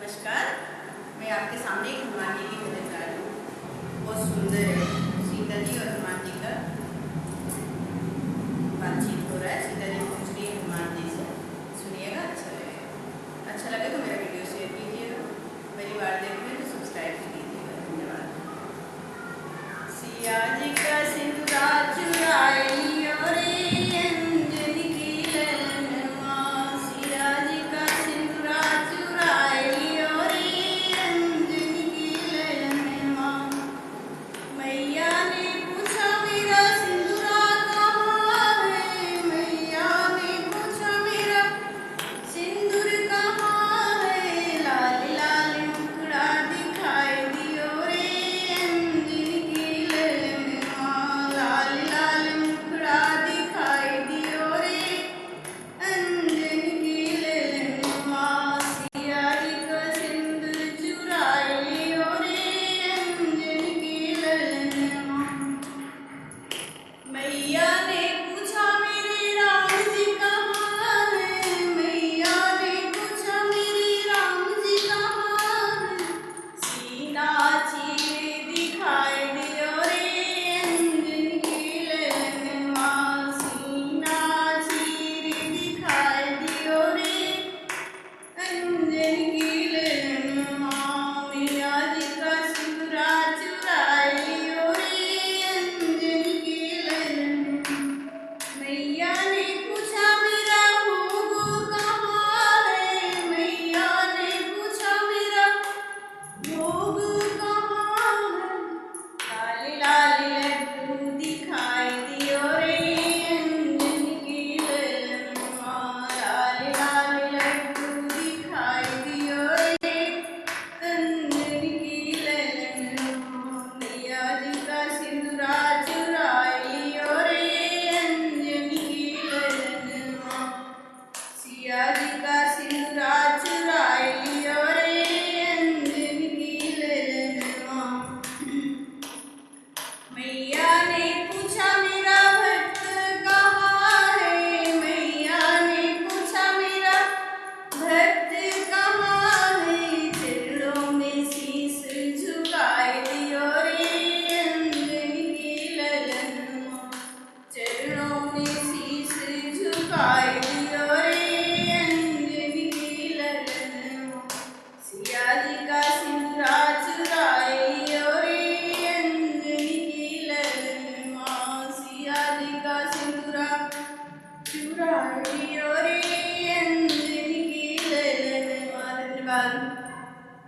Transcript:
नमस्कार। मैं आपके सामने एक हनुमान जी की भजन गा रही हूँ। बहुत सुंदर है। सीता जी और हनुमान जी का बातचीत हो रहा है। सीता जी पूछ रही है हनुमान जी से, सुनिएगा, अच्छा लगेगा। अच्छा लगे तो मेरा वीडियो शेयर कीजिएगा। पहली बार देख रहे हैं तो सब्सक्राइब भी कीजिएगा। धन्यवाद। सिया जी का सिंदूरा चुराई और अंजनी की ललनवा, सिया जी का सिंदूरा चुराई और अंजनी की ललनवा। मैया ने पूछा मेरा सिंदूरा कहाँ है, मैया ने पूछा मेरा सिंदूर कहाँ है, लाल लाल मुखड़ा दिखाई दियो रे अंजनी की ललनवा, लाल लाल मुखड़ा दिखाई दियो रे अंजनी की ललनवा। सिया जी का सिंदूर चुराई और अंजनी की ललनवा। मैया ने पूछा मेरे राम जी कहाँ है, मैया ने पूछा मेरे राम जी कहाँ है, सीना चीरे दिखाई दियो रे अंजनी की ललनवा, सीना चीरे दिखाई दियो रे अंजनी की ललनवा। मैया जी का सिंदूरा चुराई और अंजनी की ललनवा। मैया ने पूछा मेरा भोग कहाँ है, मैया ने पूछा मेरा भोग कहाँ है, लाल लाल लड्डू दिखाई दियो रे अंजनी की ललनवा, लाल लाल लड्डू दिखाई दियो रे अंजनी की ललनवा। मैया जी का सिंदूरा चुराई और अंजनी की ललनवा, सिया जी का सिंदूरा चुराई और अंजनी की ललनवा। मैया ने पूछा मेरा भक्त कहाँ है, मैया ने पूछा मेरा भक्त कहाँ है, चरणों में शीश झुकाई दियो रे अंजनी की ललनवा, चरणों में शीश झुकाई दियो रे अंजनी की ललनवा। सिया जी का सिंदूरा चुराई और अंजनी की ललनवा, सिया जी का सिंदूरा चुराई और अंजनी की ललनवा। धन्यवाद।